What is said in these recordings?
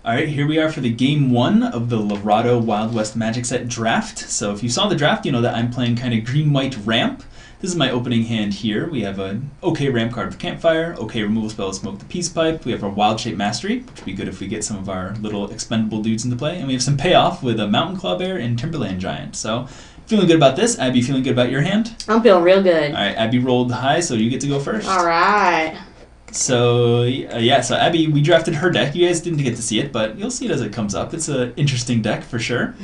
Alright, here we are for the game 1 of the Lorado Wild West Magic Set draft. So if you saw the draft, you know that I'm playing kind of green-white ramp. This is my opening hand here. We have an okay ramp card of Campfire, okay removal spell of Smoke the Peace Pipe. We have our Wild Shape Mastery, which would be good if we get some of our little expendable dudes into play. And we have some payoff with a Mountain Claw Bear and Timberland Giant. So feeling good about this. Abby, feeling good about your hand? I'm feeling real good. Alright, Abby rolled high, so you get to go first. Alright. So, so Abby, we drafted her deck. You guys didn't get to see it, but you'll see it as it comes up. It's an interesting deck for sure.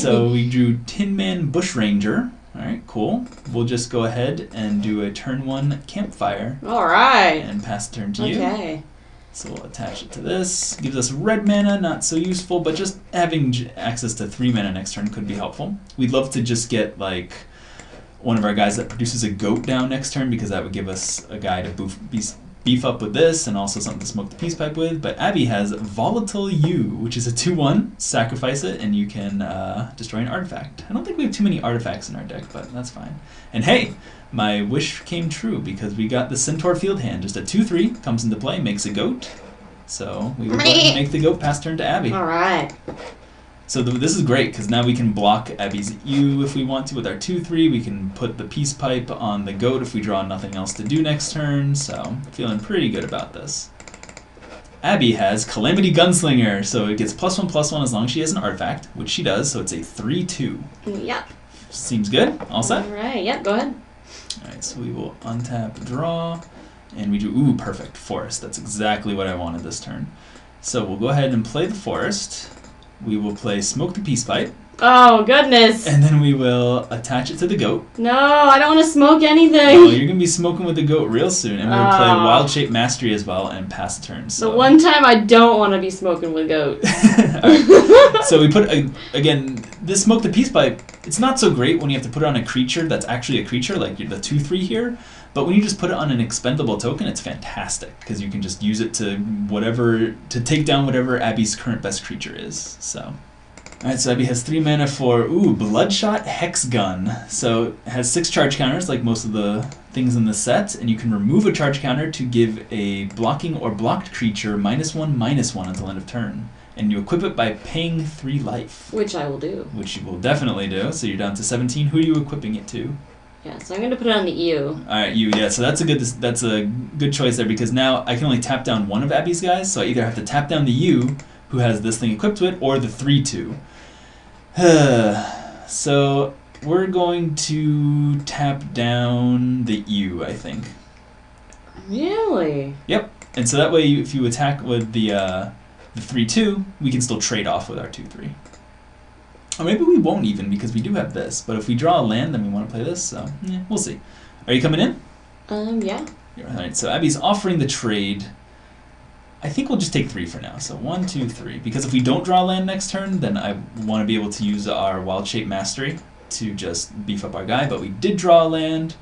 So we drew Tin Man Bushranger. Alright, cool. We'll just go ahead and do a turn 1 Campfire. Alright. And pass the turn to you. Okay. So we'll attach it to this. Gives us red mana, not so useful, but just having access to 3 mana next turn could be helpful. We'd love to just get, like, one of our guys that produces a goat down next turn, because that would give us a guy to beef up with this, and also something to Smoke the Peace Pipe with. But Abby has Volatile U, which is a 2/1. Sacrifice it, and you can destroy an artifact. I don't think we have too many artifacts in our deck, but that's fine. And hey, my wish came true, because we got the Centaur Field Hand. Just a 2/3, comes into play, makes a goat. So we will go ahead and make the goat pass turn to Abby. Alright. So this is great, because now we can block Abby's U if we want to with our 2/3. We can put the Peace Pipe on the goat if we draw nothing else to do next turn. So feeling pretty good about this. Abby has Calamity Gunslinger, so it gets +1/+1 as long as she has an artifact, which she does, so it's a 3/2. Yep. Seems good? All set? Alright, yep, go ahead. Alright, so we will untap, draw, and we do, ooh, perfect, Forest. That's exactly what I wanted this turn. So we'll go ahead and play the Forest. We will play Smoke the Peace Pipe. Oh, goodness. And then we will attach it to the goat. No, I don't want to smoke anything. Oh, you're going to be smoking with the goat real soon. And we'll play Wild Shape Mastery as well and pass the turn. So. The one time I don't want to be smoking with goats. Right. So we put, again, this Smoke the Peace Pipe, it's not so great when you have to put it on a creature that's actually a creature, like the 2/3 here. But when you just put it on an expendable token, it's fantastic, because you can just use it to take down whatever Abby's current best creature is. So, alright, so Abby has 3 mana for Bloodshot Hex Gun. So it has 6 charge counters, like most of the things in the set, and you can remove a charge counter to give a blocking or blocked creature -1/-1 until end of turn. And you equip it by paying 3 life. Which I will do. Which you will definitely do. So you're down to 17. Who are you equipping it to? Yeah, so I'm going to put it on the EU. Alright, you, yeah, so that's a good choice there, because now I can only tap down one of Abby's guys, so I either have to tap down the U, who has this thing equipped to it, or the 3/2. So we're going to tap down the U, I think. Really? Yep, and so that way if you attack with the 3/2, we can still trade off with our 2/3. Or maybe we won't even, because we do have this. But if we draw a land, then we want to play this, so yeah, we'll see. Are you coming in? Yeah. Alright, so Abby's offering the trade. I think we'll just take 3 for now. So 1, 2, 3. Because if we don't draw land next turn, then I want to be able to use our Wild Shape Mastery to just beef up our guy. But we did draw a land,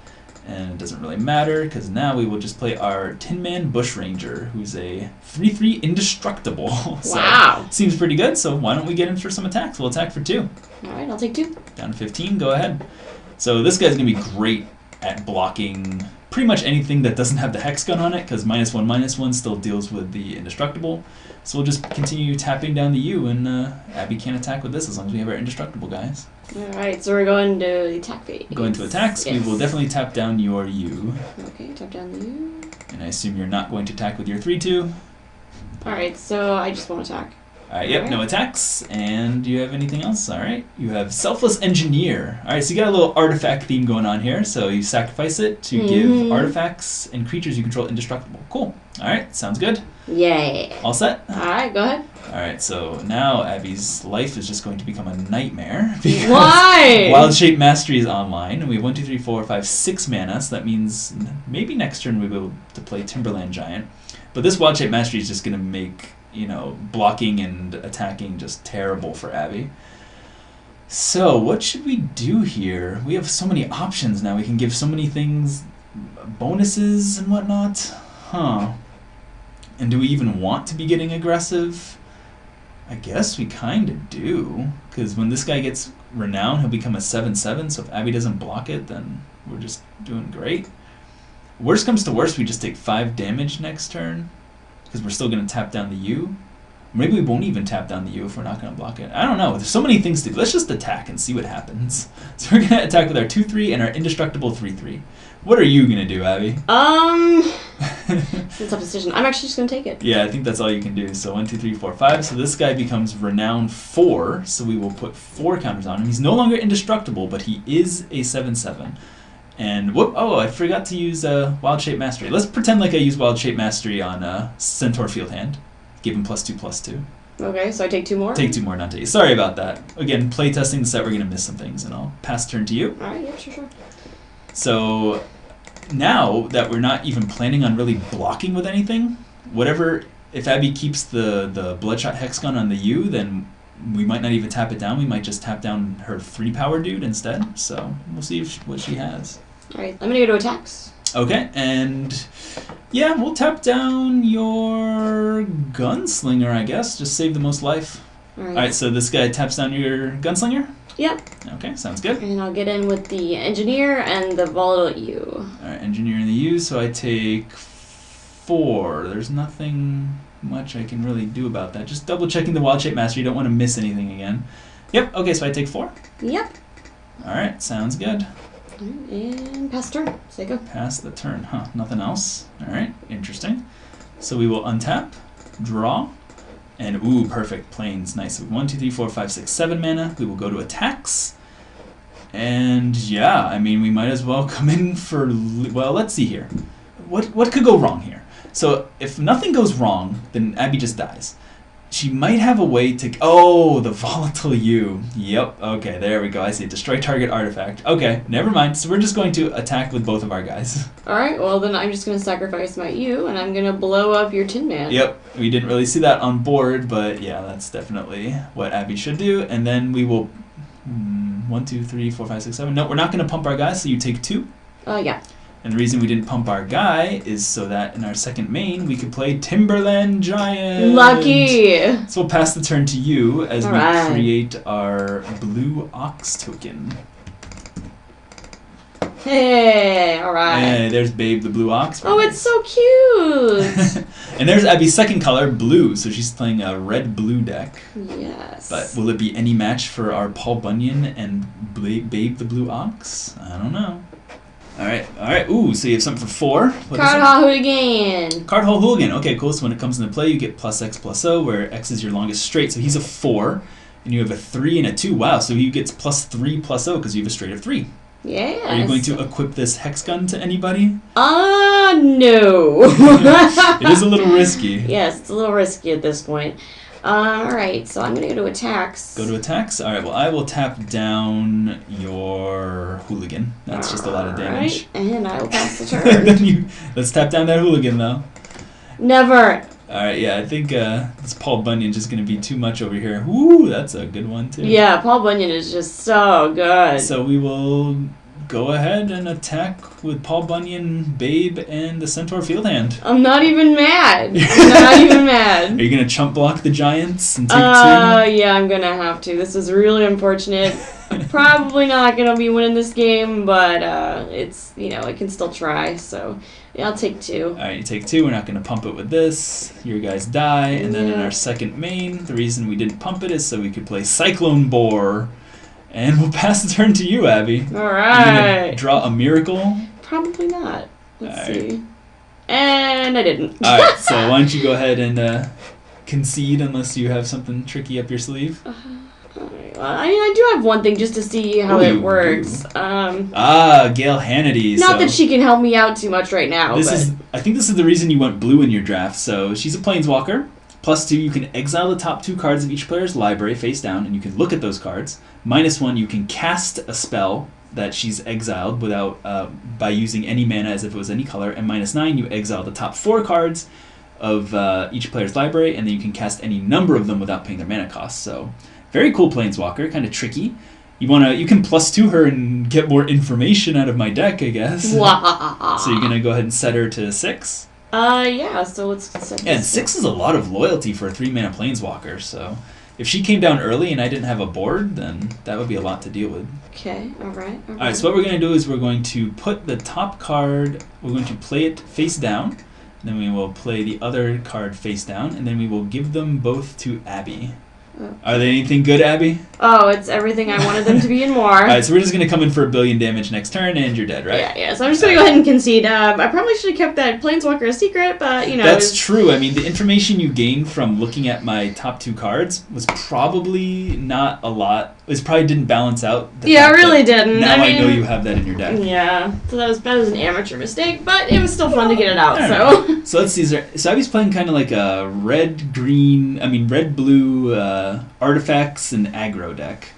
and it doesn't really matter, because now we will just play our Tin Man Bushranger, who's a 3/3 indestructible. So wow. Seems pretty good, so why don't we get in for some attacks? We'll attack for 2. Alright, I'll take 2. Down to 15, go ahead. So this guy's going to be great at blocking pretty much anything that doesn't have the Hex Gun on it, because -1/-1 still deals with the indestructible. So we'll just continue tapping down the U, and Abby can't attack with this as long as we have our indestructible guys. Alright, so we're going to the attack phase. Going to attacks, yes. We will definitely tap down your U. Okay, tap down the U. And I assume you're not going to attack with your 3/2. Alright, so I just won't attack. Alright, yep, no attacks. And do you have anything else? Alright, you have Selfless Engineer. Alright, so you got a little artifact theme going on here. So you sacrifice it to give artifacts and creatures you control indestructible. Cool. Alright, sounds good. Yay. All set? Alright, go ahead. Alright, so now Abby's life is just going to become a nightmare. Why? Wild Shape Mastery is online, and we have 1, 2, 3, 4, 5, 6 mana, so that means maybe next turn we'll be able to play Timberland Giant. But this Wild Shape Mastery is just going to make, blocking and attacking just terrible for Abby. So, what should we do here? We have so many options now. We can give so many things, bonuses and whatnot. Huh. And do we even want to be getting aggressive? I guess we kind of do, because when this guy gets Renown, he'll become a 7/7, so if Abby doesn't block it, then we're just doing great. Worst comes to worst, we just take 5 damage next turn, because we're still going to tap down the U. Maybe we won't even tap down the U if we're not going to block it. I don't know. There's so many things to do. Let's just attack and see what happens. So we're going to attack with our 2-3 and our indestructible 3-3. What are you going to do, Abby? It's a tough decision. I'm actually just going to take it. Yeah, I think that's all you can do. So 1, 2, 3, 4, 5. So this guy becomes Renown 4. So we will put 4 counters on him. He's no longer indestructible, but he is a 7/7. And whoop! Oh, I forgot to use Wild Shape Mastery. Let's pretend like I use Wild Shape Mastery on Centaur Field Hand. Give him +2/+2. Okay, so I take 2 more? Take 2 more, not take. Sorry about that. Again, playtesting the set, we're going to miss some things, and I'll pass turn to you. Alright, yeah, sure. So now that we're not even planning on really blocking with anything, whatever, if Abby keeps the Bloodshot Hex Gun on the U, then we might not even tap it down. We might just tap down her 3-power dude instead. So we'll see what she has. Alright, I'm going to go to attacks. Okay, and yeah, we'll tap down your Gunslinger, I guess. Just save the most life. Alright, so this guy taps down your Gunslinger? Yep. Okay, sounds good. And I'll get in with the Engineer and the Volatile U. Alright, Engineer and the U, so I take 4. There's nothing much I can really do about that. Just double checking the Wild Shape Master. You don't want to miss anything again. Yep, okay, so I take 4. Yep. Alright, sounds good. And pass turn. Say go. Pass the turn, huh? Nothing else? Alright, interesting. So we will untap, draw, and ooh, perfect. Plains, nice. So 1, 2, 3, 4, 5, 6, 7 mana. We will go to attacks. And yeah, I mean, we might as well come in for, well, let's see here. What could go wrong here? So if nothing goes wrong, then Abby just dies. She might have a way to... Oh, the Volatile U. Yep, okay, there we go. I see. Destroy target artifact. Okay, never mind. So we're just going to attack with both of our guys. Alright, well then I'm just going to sacrifice my U, and I'm going to blow up your Tin Man. Yep, we didn't really see that on board, but yeah, that's definitely what Abby should do. And then we will... 1, 2, 3, 4, 5, 6, 7. No, we're not going to pump our guys, so you take 2. Yeah. And the reason we didn't pump our guy is so that in our second main we could play Timberland Giant. Lucky! So we'll pass the turn to you as we Alright. create our Blue Ox token. Hey, alright. Hey, there's Babe the Blue Ox. Oh, it's so cute! And there's Abby's second color, blue, so she's playing a red-blue deck. Yes. But will it be any match for our Paul Bunyan and Babe the Blue Ox? I don't know. Alright. Ooh, so you have something for 4. Card Haul Hooligan! Card Hole Hooligan. Okay, cool. So when it comes into play, you get +X/+O, where X is your longest straight. So he's a 4, and you have a 3 and a 2. Wow, so he gets +3/+O because you have a straight of 3. Yeah. Are you going to equip this hex gun to anybody? No. It is a little risky. Yes, it's a little risky at this point. Alright, so I'm going to go to attacks. Go to attacks? Alright, well, I will tap down your Hooligan. That's just a lot of damage. Alright, and I will pass the turn. Let's tap down that Hooligan, though. Never. Alright, yeah, I think this Paul Bunyan just going to be too much over here. Ooh, that's a good one, too. Yeah, Paul Bunyan is just so good. So we will go ahead and attack with Paul Bunyan, Babe, and the Centaur Field Hand. I'm not even mad. I'm not even mad. Are you going to chump block the Giants and take 2? Yeah, I'm going to have to. This is really unfortunate. I'm probably not going to be winning this game, but it's, I can still try, so... Yeah, I'll take 2. Alright, you take 2. We're not going to pump it with this. Your guys die. And then in our second main, the reason we didn't pump it is so we could play Cyclone Boar. And we'll pass the turn to you, Abby. Alright. You're going to draw a Miracle? Probably not. Let's see. And I didn't. Alright, so why don't you go ahead and concede unless you have something tricky up your sleeve? I do have one thing just to see how it works. Gail Hannity. Not that she can help me out too much right now. I think this is the reason you went blue in your draft. So she's a Planeswalker. +2, you can exile the top 2 cards of each player's library face down, and you can look at those cards. -1, you can cast a spell that she's exiled without by using any mana as if it was any color. And -9, you exile the top 4 cards of each player's library, and then you can cast any number of them without paying their mana cost. So. Very cool Planeswalker, kind of tricky. You can +2 her and get more information out of my deck, I guess. Wow. So you're gonna go ahead and set her to 6? Yeah, so let's set this. And 6 is a lot of loyalty for a 3-mana Planeswalker, so if she came down early and I didn't have a board, then that would be a lot to deal with. Okay, alright. Alright, so what we're gonna do is we're going to put the top card, we're going to play it face down, Then we will play the other card face down, and then we will give them both to Abbey. Oh. Are they anything good, Abbey? Oh, it's everything I wanted them to be and more. Alright, so we're just going to come in for 1 billion damage next turn, and you're dead, right? Yeah, so I'm just going to go ahead and concede. I probably should have kept that Planeswalker a secret, but, you know. That's true. I mean, the information you gained from looking at my top 2 cards was probably not a lot. It probably didn't balance out. Yeah, it really didn't. Now I know you have that in your deck. Yeah, so that was an amateur mistake, but it was still fun to get it out, so. So let's see. So Abby's playing kind of like a red-blue artifacts and aggro deck.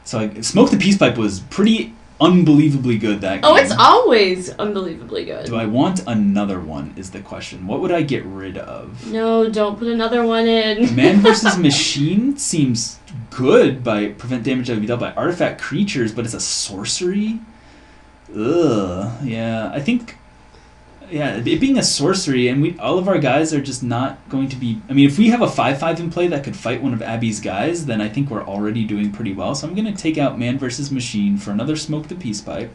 So like, Smoke the Peace Pipe was pretty unbelievably good that game. Oh, it's always unbelievably good. Do I want another one is the question. What would I get rid of? No, don't put another one in. Man versus Machine seems good by prevent damage that would be dealt by artifact creatures, but it's a sorcery? Ugh. Yeah, I think... Yeah, it being a sorcery, and all of our guys are just not going to be... I mean, if we have a 5/5 in play that could fight one of Abby's guys, then I think we're already doing pretty well. So I'm going to take out Man versus Machine for another Smoke the Peace Pipe.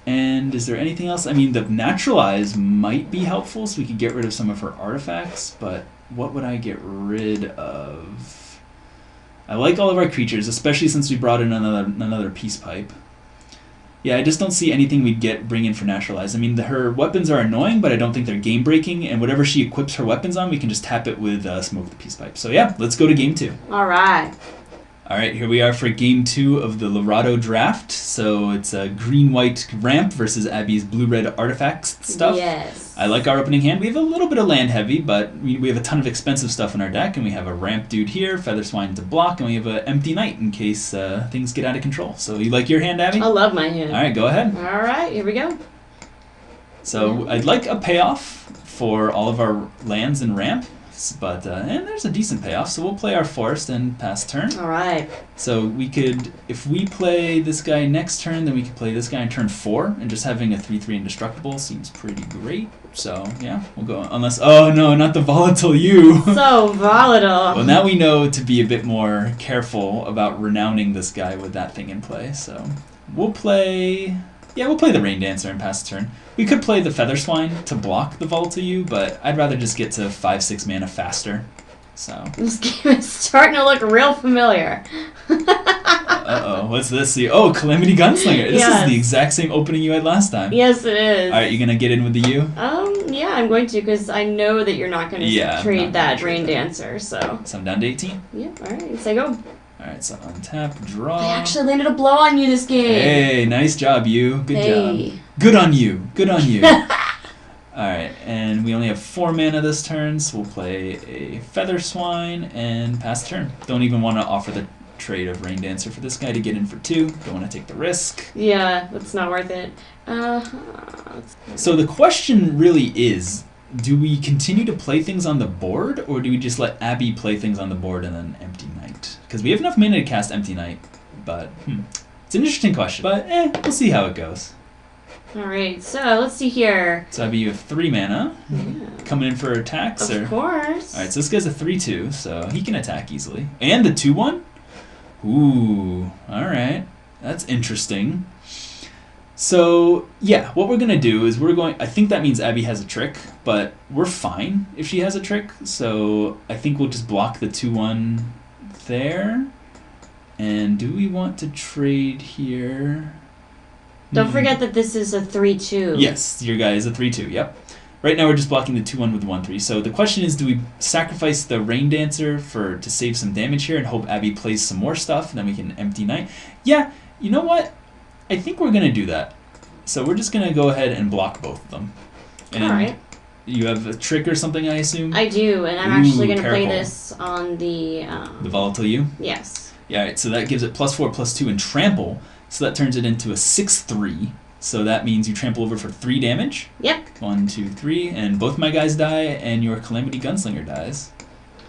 And is there anything else? I mean, the Naturalize might be helpful, so we could get rid of some of her artifacts, but what would I get rid of? I like all of our creatures, especially since we brought in another Peace Pipe. Yeah, I just don't see anything we'd bring in for Naturalize. I mean, her weapons are annoying, but I don't think they're game-breaking, and whatever she equips her weapons on, we can just tap it with Smoke the Peace Pipe. So yeah, let's go to Game 2. All right. All right, here we are for Game 2 of the Lorado draft. So it's a green-white ramp versus Abby's blue-red artifacts stuff. Yes. I like our opening hand. We have a little bit of land heavy, but we have a ton of expensive stuff in our deck, and we have a ramp dude here, Feather Swine to block, and we have an empty knight in case things get out of control. So you like your hand, Abby? I love my hand. All right, go ahead. All right, here we go. So I'd like a payoff for all of our lands and ramp. But and there's a decent payoff, so we'll play our forest and pass turn. All right. So we could, if we play this guy next turn, then we could play this guy in turn 4, and just having a 3/3 indestructible seems pretty great. So yeah, we'll go. Unless, oh no, not the volatile you. So volatile. Well, now we know to be a bit more careful about renowning this guy with that thing in play. So we'll play. Yeah, we'll play the Rain Dancer and pass the turn. We could play the Feather Swine to block the Volatile U, but I'd rather just get to 5/6 mana faster. So. This game is starting to look real familiar. Uh-oh, what's this? Oh, Calamity Gunslinger. This is the exact same opening you had last time. Yes, it is. All right, you gonna get in with the U? Yeah, I'm going to, because I know that you're not going to trade that Rain Dancer, so. So I'm down to 18? Yeah, all right, so go. Alright, so untap, draw. I actually landed a blow on you this game. Hey, nice job, you. Good job. Good on you. Good on you. Alright, and we only have 4 mana this turn, so we'll play a Feather Swine and pass turn. Don't even want to offer the trade of Rain Dancer for this guy to get in for 2. Don't want to take the risk. Yeah, that's not worth it. So the question really is, do we continue to play things on the board, or do we just let Abbey play things on the board and then Empty Knight? Because we have enough mana to cast Empty Knight, but it's an interesting question. But we'll see how it goes. Alright, so let's see here. So Abbey, you have 3 mana. Yeah. Coming in for attacks? Of course. Alright, so this guy's a 3/2, so he can attack easily. And the 2/1? Ooh, alright. That's interesting. So, yeah, what we're going to do is I think that means Abbey has a trick, but we're fine if she has a trick. So I think we'll just block the 2/1 there. And do we want to trade here? Don't forget that this is a 3/2. Yes, your guy is a 3/2, yep. Right now we're just blocking the 2/1 with 1/3. So the question is, do we sacrifice the Rain Dancer to save some damage here and hope Abbey plays some more stuff, and then we can Empty Knight? Yeah, you know what? I think we're going to do that. So we're just going to go ahead and block both of them. And alright. You have a trick or something, I assume? I do, and I'm actually going to play this on the... the Volatile U? Yes. Yeah, alright, so that gives it +4/+2 and Trample, so that turns it into a 6/3. So that means you trample over for 3 damage. Yep. 1, 2, 3, and both my guys die, and your Calamity Gunslinger dies.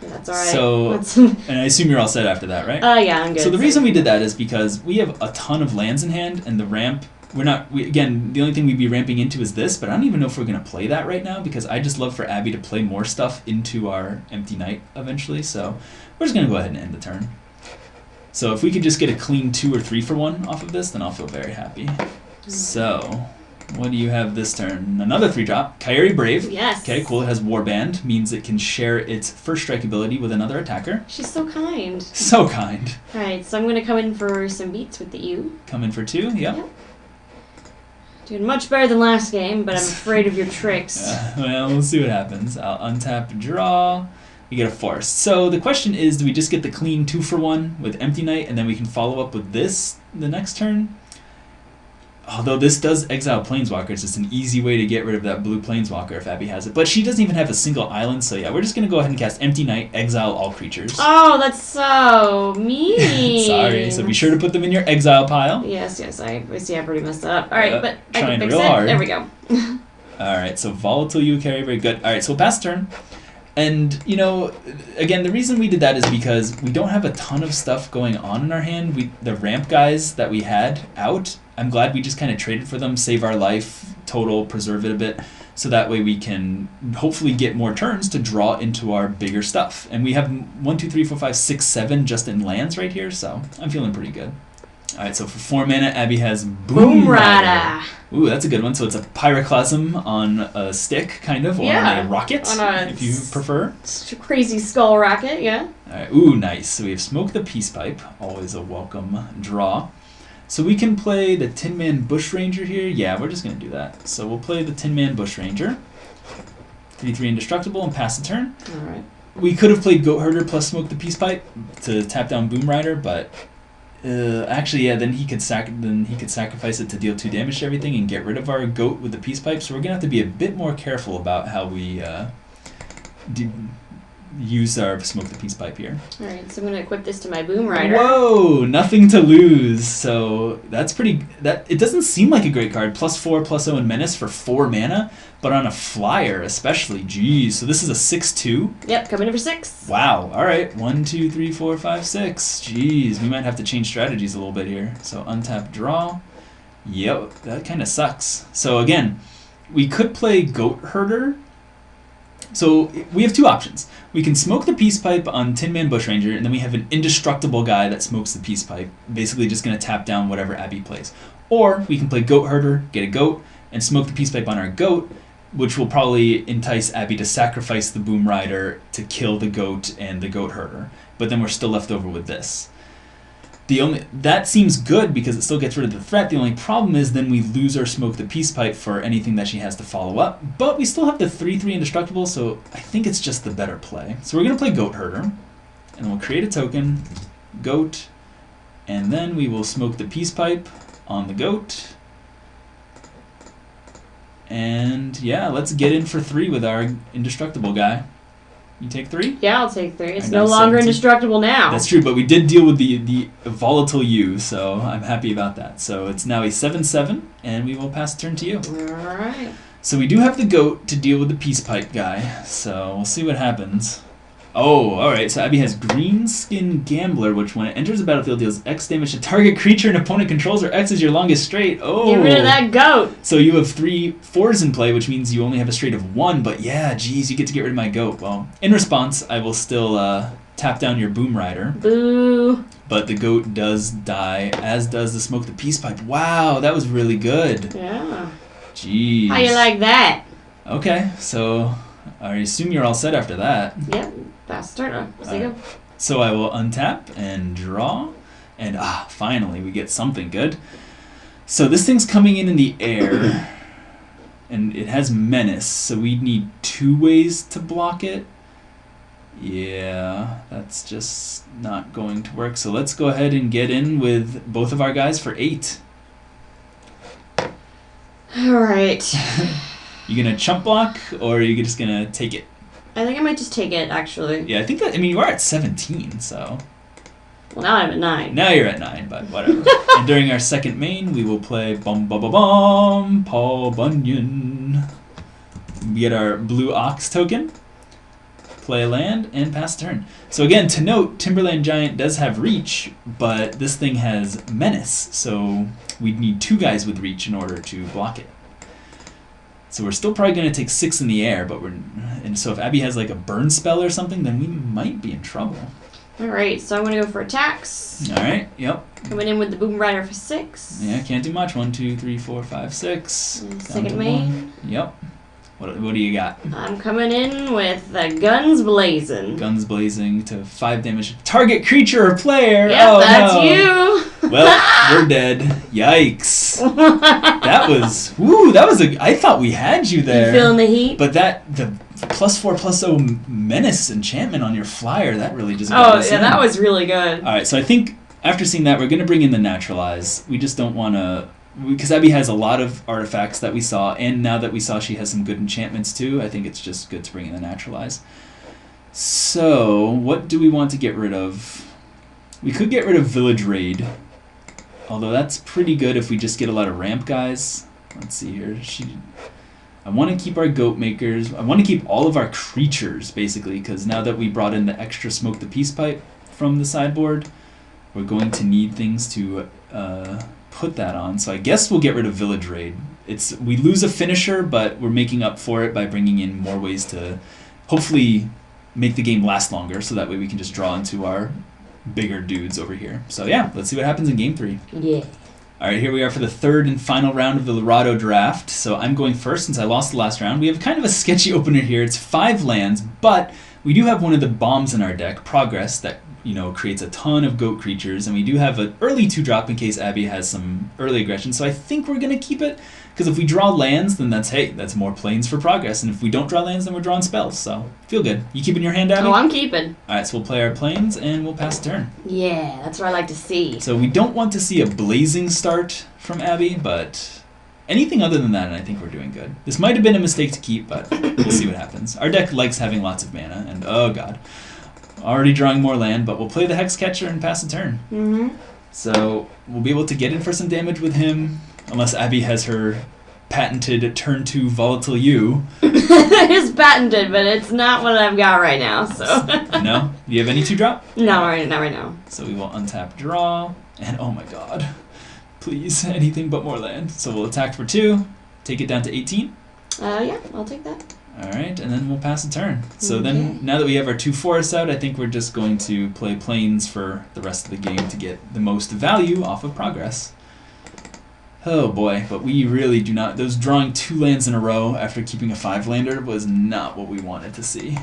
That's alright. So, and I assume you're all set after that, right? Yeah, I'm good. So the reason we did that is because we have a ton of lands in hand, and the ramp, again, the only thing we'd be ramping into is this, but I don't even know if we're going to play that right now, because I just love for Abbey to play more stuff into our Empty Knight eventually, so we're just going to go ahead and end the turn. So if we could just get a clean 2 or 3 for 1 off of this, then I'll feel very happy. So What do you have this turn? Another 3-drop. Coyote Brave. Yes. Okay, cool. It has Warband. Means it can share its first strike ability with another attacker. She's so kind. So kind. Alright, so I'm going to come in for some beats with the U. Come in for 2, yep. Doing much better than last game, but I'm afraid of your tricks. Well, we'll see what happens. I'll untap, draw. We get a Forest. So the question is, do we just get the clean 2-for-1 with Empty Night, and then we can follow up with this the next turn? Although this does exile Planeswalkers, it's an easy way to get rid of that blue Planeswalker if Abbey has it. But she doesn't even have a single island, so yeah, we're just going to go ahead and cast Empty Night, exile all creatures. Oh, that's so mean. Sorry, so be sure to put them in your exile pile. Yes, I see I've already messed that up. Alright, but I can trying fix real it. hard. There we go. Alright, so Volatile You carry, very good. Alright, so pass turn. And, you know, again, the reason we did that is because we don't have a ton of stuff going on in our hand. The ramp guys that we had out, I'm glad we just kind of traded for them, save our life, total, preserve it a bit, so that way we can hopefully get more turns to draw into our bigger stuff. And we have 1, 2, 3, 4, 5, 6, 7 just in lands right here, so I'm feeling pretty good. Alright, so for 4 mana, Abbey has Boom Rider. Ooh, that's a good one. So it's a Pyroclasm on a stick, kind of, or on a rocket, if you prefer. Crazy skull rocket, yeah. Alright, ooh, nice. So we have Smoke the Peace Pipe, always a welcome draw. So we can play the Tin Man Bushranger here. Yeah, we're just going to do that. So we'll play the Tin Man Bushranger. 3/3 Indestructible and pass the turn. Alright. We could have played Goat Herder plus Smoke the Peace Pipe to tap down Boom Rider, but actually, yeah, then he could sacrifice it to deal 2 damage to everything and get rid of our goat with the peace pipe. So we're gonna have to be a bit more careful about how we use our Smoke the Peace Pipe here. Alright, so I'm gonna equip this to my Boom Rider. Whoa, nothing to lose. So that's pretty. It doesn't seem like a great card. +4/+0 and Menace for 4 mana, but on a flyer especially. Jeez. So this is a 6/2. Yep, coming in for 6. Wow. All right. 1, 2, 3, 4, 5, 6. Jeez, we might have to change strategies a little bit here. So untap, draw. Yep, that kind of sucks. So again, we could play Goat Herder. So we have 2 options. We can Smoke the Peace Pipe on Tin Man Bushranger, and then we have an indestructible guy that smokes the Peace Pipe, basically just going to tap down whatever Abbey plays. Or we can play Goat Herder, get a goat, and Smoke the Peace Pipe on our goat, which will probably entice Abbey to sacrifice the Boom Rider to kill the goat and the Goat Herder. But then we're still left over with this. That seems good because it still gets rid of the threat. The only problem is then we lose our Smoke the Peace Pipe for anything that she has to follow up. But we still have the 3/3 Indestructible, so I think it's just the better play. So we're going to play Goat Herder, and we'll create a token, Goat, and then we will Smoke the Peace Pipe on the Goat. And yeah, let's get in for 3 with our Indestructible guy. You take 3? Yeah, I'll take 3. It's no longer 17. Indestructible now. That's true, but we did deal with the volatile U, so I'm happy about that. So it's now a 7/7, and we will pass the turn to you. Alright. So we do have the goat to deal with the Peace Pipe guy, so we'll see what happens. Oh, alright, so Abbey has Greenskin Gambler, which when it enters the battlefield deals X damage to target creature an opponent controls, or X is your longest straight. Oh! Get rid of that goat! So you have 3 4s in play, which means you only have a straight of 1, but yeah, geez, you get to get rid of my goat. Well, in response, I will still tap down your Boom Rider. Boo! But the goat does die, as does the Smoke the Peace Pipe. Wow, that was really good. Yeah. Jeez. How you like that? Okay, so I assume you're all set after that. Yep. Fast turn. Let's go. So I will untap and draw, and finally we get something good. So this thing's coming in the air, and it has Menace, so we need 2 ways to block it. Yeah, that's just not going to work. So let's go ahead and get in with both of our guys for 8. Alright. You gonna chump block, or are you just gonna take it? I think I might just take it, actually. Yeah, I think that, you are at 17, so. Well, now I'm at 9. Now you're at 9, but whatever. And during our second main, we will play Bum Bum Bum Bum, Paul Bunyan. We get our blue Ox token, play a land, and pass turn. So again, to note, Timberland Giant does have Reach, but this thing has Menace, so we'd need 2 guys with Reach in order to block it. So we're still probably going to take 6 in the air, and so if Abbey has like a burn spell or something, then we might be in trouble. Alright, so I'm going to go for attacks. Alright, yep. Coming in with the Boom Rider for 6. Yeah, can't do much. 1, 2, 3, 4, 5, 6. Second main. Yep. What do you got? I'm coming in with the Guns Blazing. Guns blazing to 5 damage. Target creature or player. Yep, oh, that's no. you. Well, we're dead. Yikes. That was I thought we had you there. You feeling the heat? But the +4/+0 menace enchantment on your flyer, that really just got us in. that was really good. All right, so I think after seeing that, we're going to bring in the Naturalize. We just don't want to... Because Abbey has a lot of artifacts that we saw, and now that we saw she has some good enchantments too, I think it's just good to bring in the Naturalize. So, what do we want to get rid of? We could get rid of Village Raid, although that's pretty good if we just get a lot of ramp guys. Let's see here. I want to keep our Goat Makers. I want to keep all of our creatures, basically, because now that we brought in the extra Smoke the Peace Pipe from the sideboard, we're going to need things to... put that on, so I guess we'll get rid of Village Raid. We lose a finisher, but we're making up for it by bringing in more ways to hopefully make the game last longer, so that way we can just draw into our bigger dudes over here. So yeah, let's see what happens in Game 3. Yeah. Alright, here we are for the third and final round of the Lorado draft. So I'm going first since I lost the last round. We have kind of a sketchy opener here. It's 5 lands, but we do have one of the bombs in our deck, Progress, that creates a ton of goat creatures, and we do have an early 2-drop in case Abbey has some early aggression, so I think we're going to keep it, because if we draw lands, then that's more planes for Progress, and if we don't draw lands, then we're drawing spells, so feel good. You keeping your hand, Abbey? Oh, I'm keeping. Alright, so we'll play our planes, and we'll pass the turn. Yeah, that's what I like to see. So we don't want to see a blazing start from Abbey, but anything other than that, and I think we're doing good. This might have been a mistake to keep, but we'll see what happens. Our deck likes having lots of mana, and oh god. Already drawing more land, but we'll play the Hex Catcher and pass the turn. Mm-hmm. So we'll be able to get in for some damage with him, unless Abbey has her patented turn 2 Volatile U. It's patented, but it's not what I've got right now, so... No? Do you have any 2-drop? No, not right now. So we will untap, draw, and oh my god. Please, anything but more land. So we'll attack for 2, take it down to 18. Yeah, I'll take that. Alright, and then we'll pass the turn. So then, now that we have our 2 forests out, I think we're just going to play planes for the rest of the game to get the most value off of Progress. Oh boy, but we really do not... Those drawing 2 lands in a row after keeping a 5-lander was not what we wanted to see.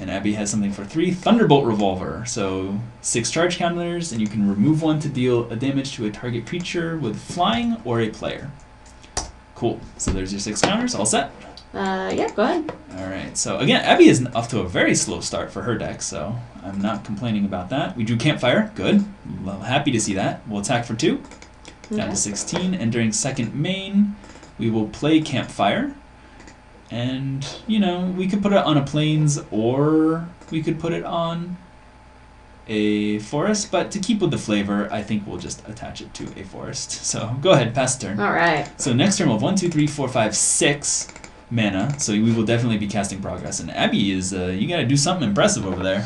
And Abbey has something for 3, Thunderbolt Revolver. So 6 charge counters, and you can remove 1 to deal a damage to a target creature with flying or a player. Cool. So there's your 6 counters, all set? Yeah, go ahead. Alright, so again, Abbey is off to a very slow start for her deck, so I'm not complaining about that. We drew Campfire, good. Well, happy to see that. We'll attack for 2, down to 16, and during second main, we will play Campfire. And, we could put it on a plains, or we could put it on a forest, but to keep with the flavor, I think we'll just attach it to a forest. So go ahead, pass the turn. Alright. So next turn we'll have 1, 2, 3, 4, 5, 6 mana, so we will definitely be casting Progress. And Abbey is, you gotta do something impressive over there.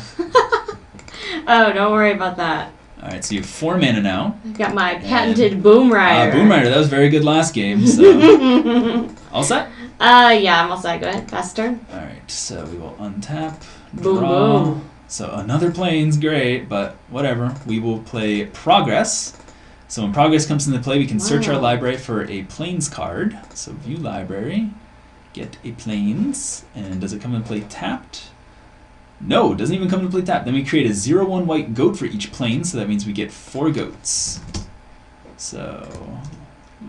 Oh, don't worry about that. Alright, so you have 4 mana now. I've got my patented Boom Rider. Boom Rider, that was very good last game, so... All set? Yeah, I'm all set. Go ahead, pass the turn. Alright, so we will untap, Boom, draw. boom. So another plane's great, but whatever. We will play Progress. So when Progress comes into play, we can search our library for a planes card. So view library, get a planes, and does it come into play tapped? No, it doesn't even come into play tapped. Then we create a 0/1 white goat for each plane, so that means we get 4 goats. So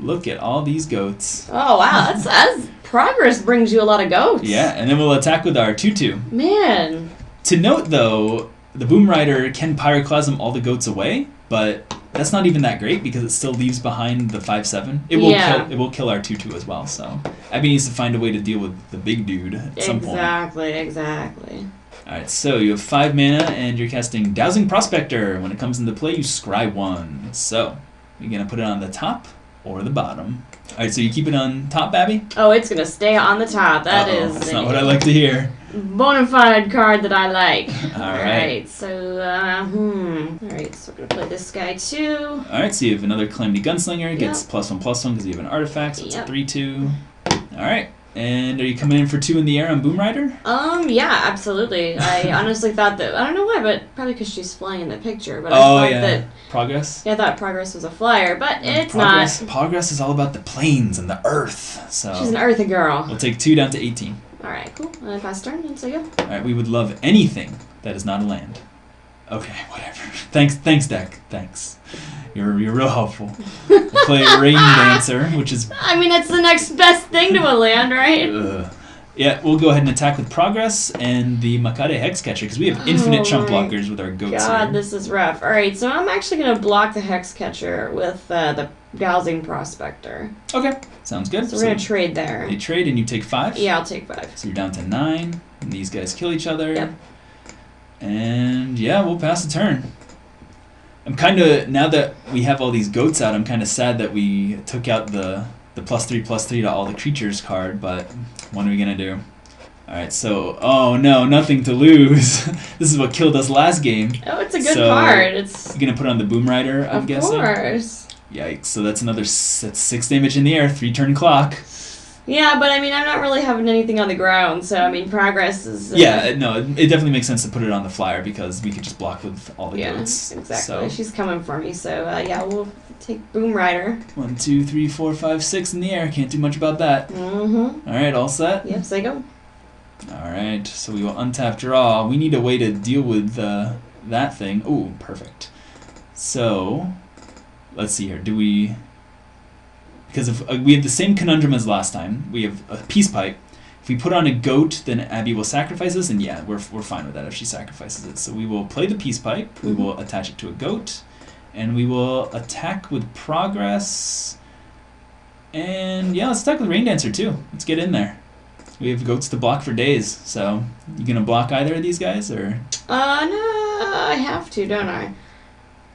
look at all these goats. Oh wow, that's Progress brings you a lot of goats. Yeah, and then we'll attack with our 2/2. Man. To note, though, the Boom Rider can Pyroclasm all the goats away, but that's not even that great because it still leaves behind the 5/7. It will kill our 2/2 as well. So Abbey needs to find a way to deal with the big dude at some point. Exactly. All right, so you have 5 mana and you're casting Dowsing Prospector. When it comes into play, you scry 1. So you're gonna put it on the top or the bottom. All right, so you keep it on top, Abbey? Oh, it's gonna stay on the top. That's not what I like to hear. Bona fide card that I like. Alright. So, Alright, so we're gonna play this guy too. Alright, so you have another Calamity Gunslinger. Gets +1/+1 because you have an artifact, so it's a 3/2. Alright, And are you coming in for 2 in the air on Boom Rider? Yeah, absolutely. I honestly thought that, I don't know why, but probably because she's flying in the picture, but I thought that... Progress? Yeah, I thought Progress was a flyer, but it's Progress, not. Progress is all about the planes and the earth, so... She's an earthy girl. We'll take 2 down to 18. Alright, cool. Pass turn, and so go. Alright, we would love anything that is not a land. Okay, whatever. Thanks, deck. Thanks. You're real helpful. We'll play Rain Dancer, which is... I mean, that's the next best thing to a land, right? Yeah, we'll go ahead and attack with Progress and the Makade Hex Catcher, because we have infinite chump blockers with our goats God, here. this is rough. Alright, so I'm actually going to block the Hex Catcher with the Dowsing Prospector. Okay, sounds good. So we're going to trade there. They trade and you take 5? Yeah, I'll take 5. So you're down to 9, and these guys kill each other. Yep. And yeah, we'll pass the turn. I'm kind of, now that we have all these goats out, I'm kind of sad that we took out the +3/+3 to all the creatures card, but what are we going to do? Alright, so, oh no, nothing to lose. This is what killed us last game. Oh, it's a good card. It's you're going to put on the Boom Rider, I'm guessing? Of course. Yikes, so that's another, that's 6 damage in the air, 3-turn clock. Yeah, but I mean, I'm not really having anything on the ground, so I mean, Progress is... Yeah, no, it definitely makes sense to put it on the flyer because we could just block with all the goats. Exactly. So. She's coming for me, so yeah, we'll take Boom Rider. 1, 2, 3, 4, 5, 6 in the air. Can't do much about that. Mm-hmm. Alright, all set? Yep, so go. Alright, so we will untap draw. We need a way to deal with that thing. Ooh, perfect. So, let's see here. Do we... Because if we have the same conundrum as last time. We have a Peace Pipe. If we put on a goat, then Abbey will sacrifice us, and yeah, we're fine with that if she sacrifices it. So we will play the Peace Pipe, we will attach it to a goat, and we will attack with Progress. And yeah, let's attack with Rain Dancer too. Let's get in there. We have goats to block for days, so you gonna block either of these guys, or? No, I have to, don't I?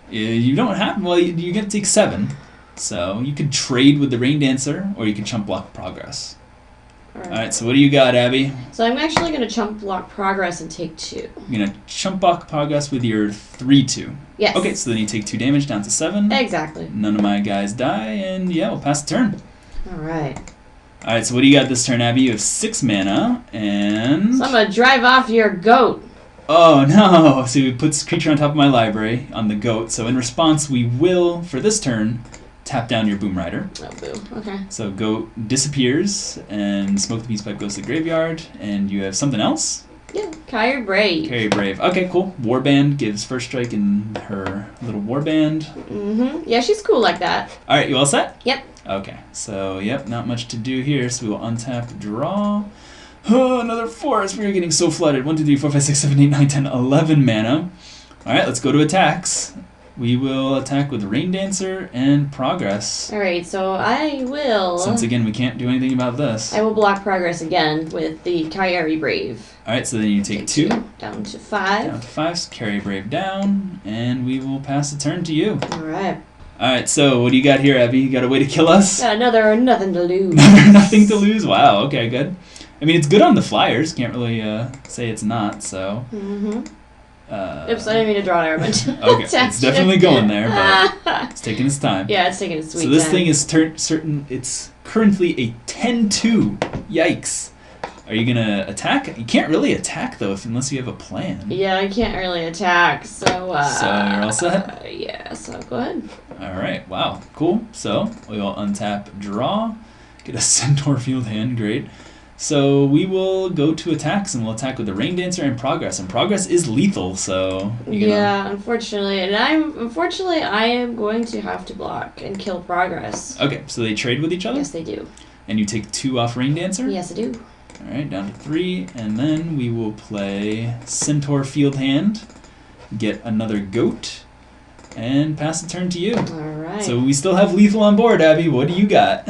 You don't have, well, you're gonna take 7. So you could trade with the Rain Dancer, or you could chump block Progress. Alright, so what do you got, Abbey? So I'm actually going to chump block Progress and take 2. You're going to chump block Progress with your 3/2. Yes. Okay, so then you take 2 damage down to 7. Exactly. None of my guys die, and yeah, we'll pass the turn. Alright. Alright, so what do you got this turn, Abbey? You have 6 mana, and... So I'm going to drive off your goat. Oh, no! So we put creature on top of my library on the goat. So in response, we will, for this turn, tap down your Boom Rider. Oh, boo. Okay. So goat disappears, and Smoke the Peace Pipe goes to the graveyard, and you have something else? Yeah, Kyrie Brave. Kyrie Brave. Okay, cool. Warband gives first strike in her little warband. Mm-hmm. Yeah, she's cool like that. Alright, you all set? Yep. Okay, so, yep, not much to do here, so we will untap, draw. Oh, another forest. We are getting so flooded. 1, 2, 3, 4, 5, 6, 7, 8, 9, 10, 11 mana. Alright, let's go to attacks. We will attack with Rain Dancer and Progress. Alright, so I will... Since, again, we can't do anything about this. I will block Progress again with the Kyrie Brave. Alright, so then you take 2. Down to 5. Down to 5, so Kyrie Brave down, and we will pass the turn to you. Alright. Alright, so what do you got here, Abbey? You got a way to kill us? Got another nothing to lose. Nothing to lose? Wow, okay, good. I mean, it's good on the flyers. Can't really say it's not, so... Mm-hmm. Oops, I didn't mean to draw an arrowment. Okay, it's definitely going there, but it's taking its time. Yeah, it's taking its sweet time. So this thing is it's currently a 10-2. Yikes. Are you going to attack? You can't really attack, though, unless you have a plan. Yeah, I can't really attack, so... So you're all set? Yeah, so go ahead. Alright, wow, cool. So we will untap, draw, get a Centaur Field Hand, great. So we will go to attacks, and we'll attack with the Rain Dancer and Progress. And Progress is lethal, so... Yeah, unfortunately. And I am going to have to block and kill Progress. Okay, so they trade with each other? Yes, they do. And you take 2 off Rain Dancer? Yes, I do. Alright, down to 3, and then we will play Centaur Field Hand, get another goat, and pass the turn to you. Alright. So we still have lethal on board, Abbey. What do you got?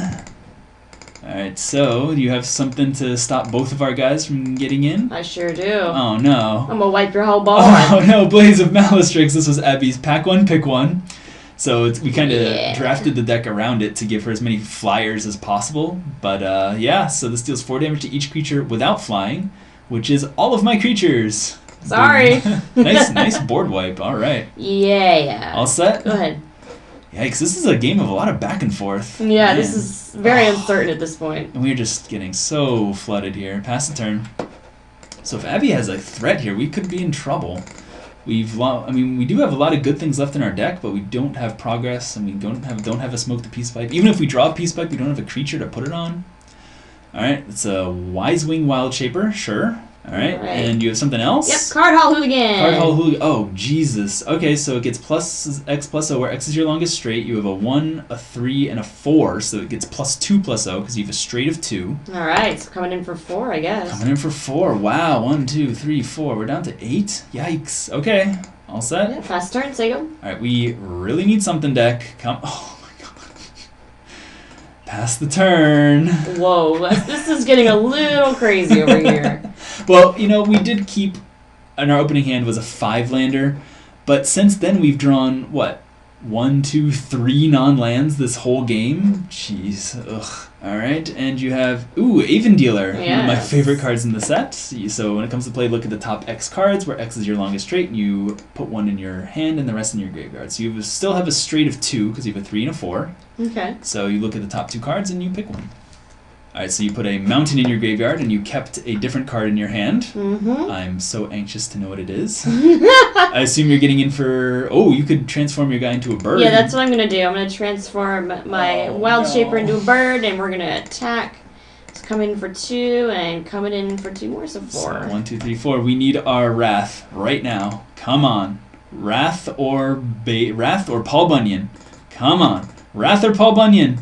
Alright, so do you have something to stop both of our guys from getting in? I sure do. Oh no. I'm gonna wipe your whole board. Oh no, Blaze of Malastrix. This was Abby's pack one, pick one. So we kind of drafted the deck around it to give her as many flyers as possible. But yeah, so this deals 4 damage to each creature without flying, which is all of my creatures. Sorry. nice board wipe. All right. Yeah. All set? Go ahead. Yikes, this is a game of a lot of back and forth. Yeah, Man. this is very uncertain at this point. And we're just getting so flooded here. Pass the turn. So if Abbey has a threat here, we could be in trouble. We do have a lot of good things left in our deck, but we don't have progress, and we don't have a Smoke the Peace Pipe. Even if we draw a Peace Pipe, we don't have a creature to put it on. Alright, it's a Wise Wing Wild Shaper, sure. Alright, and you have something else? Yep, Card Hall Hooligan. Card Hall Hooligan. Oh, Jesus. Okay, so it gets plus X plus O, where X is your longest straight. You have a 1, a 3, and a 4, so it gets +2 + O, because you have a straight of 2. Alright, so coming in for 4, I guess. Coming in for 4. Wow, 1, 2, 3, 4. We're down to 8? Yikes. Okay, all set? Yeah, fast turn, Sego. Alright, we really need something, deck. Come. Oh, my God. Pass the turn. Whoa, this is getting a little crazy over here. Well, we did keep, in our opening hand was a 5-lander, but since then we've drawn, what, 1, 2, 3 non-lands this whole game? Jeez, ugh. Alright, and you have, Aven Dealer, one of my favorite cards in the set. So when it comes to play, look at the top X cards, where X is your longest straight, and you put 1 in your hand and the rest in your graveyard. So you still have a straight of 2, because you have a 3 and a 4. Okay. So you look at the top 2 cards and you pick one. Alright, so you put a mountain in your graveyard and you kept a different card in your hand. Mm-hmm. I'm so anxious to know what it is. I assume you're getting in for... Oh, you could transform your guy into a bird. Yeah, that's what I'm going to do. I'm going to transform my Wild Shaper into a bird, and we're going to attack. It's coming in for 2, and coming in for 2 more, so 4. So 1, 2, 3, 4. We need our Wrath right now. Come on. Wrath or Paul Bunyan. Come on. Wrath or Paul Bunyan.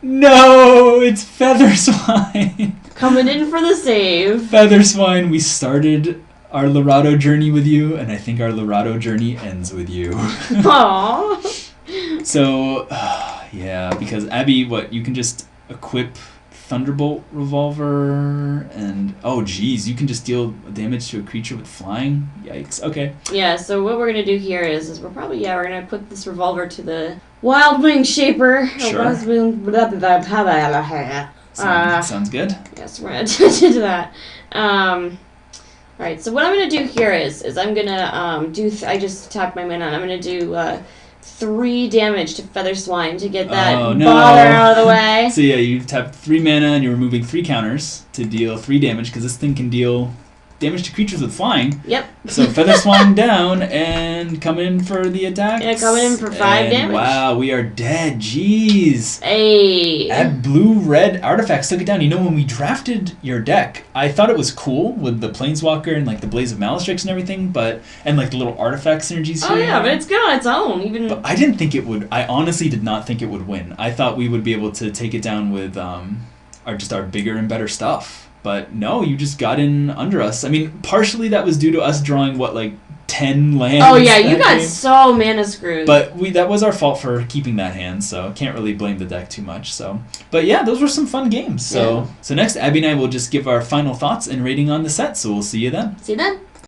No, it's Feather Swine. Coming in for the save. Feather Swine, we started our Lorado journey with you, and I think our Lorado journey ends with you. Aww. So, yeah, because Abbey, you can just equip Thunderbolt Revolver, and oh geez, you can just deal damage to a creature with flying. Yikes. Okay. Yeah, so what we're gonna do here is we're gonna put this revolver to the Wild Wing Shaper. Sure. Sounds good. Yes, we're gonna attention to that. Alright, so what I'm gonna do here is I'm gonna I just tapped my mana. I'm gonna do 3 damage to Feather Swine to get that bother out of the way. So yeah, you tapped 3 mana and you're removing 3 counters to deal 3 damage, because this thing can deal damage to creatures with flying. Yep. So Feather Swine down and coming in for the attack. Yeah, coming in for 5 damage. Wow, we are dead. Jeez. Hey. Add blue-red artifacts took it down. When we drafted your deck, I thought it was cool with the Planeswalker and the Blaze of Malastrix and everything, and the little artifact synergies here. Oh yeah, but it's good on its own. But I didn't think it would. I honestly did not think it would win. I thought we would be able to take it down with our bigger and better stuff. But no, you just got in under us. Partially that was due to us drawing 10 lands. Oh yeah, you got so mana screwed. But that was our fault for keeping that hand, so can't really blame the deck too much. So, but yeah, those were some fun games. So next, Abbey and I will just give our final thoughts and rating on the set. So we'll see you then. See you then.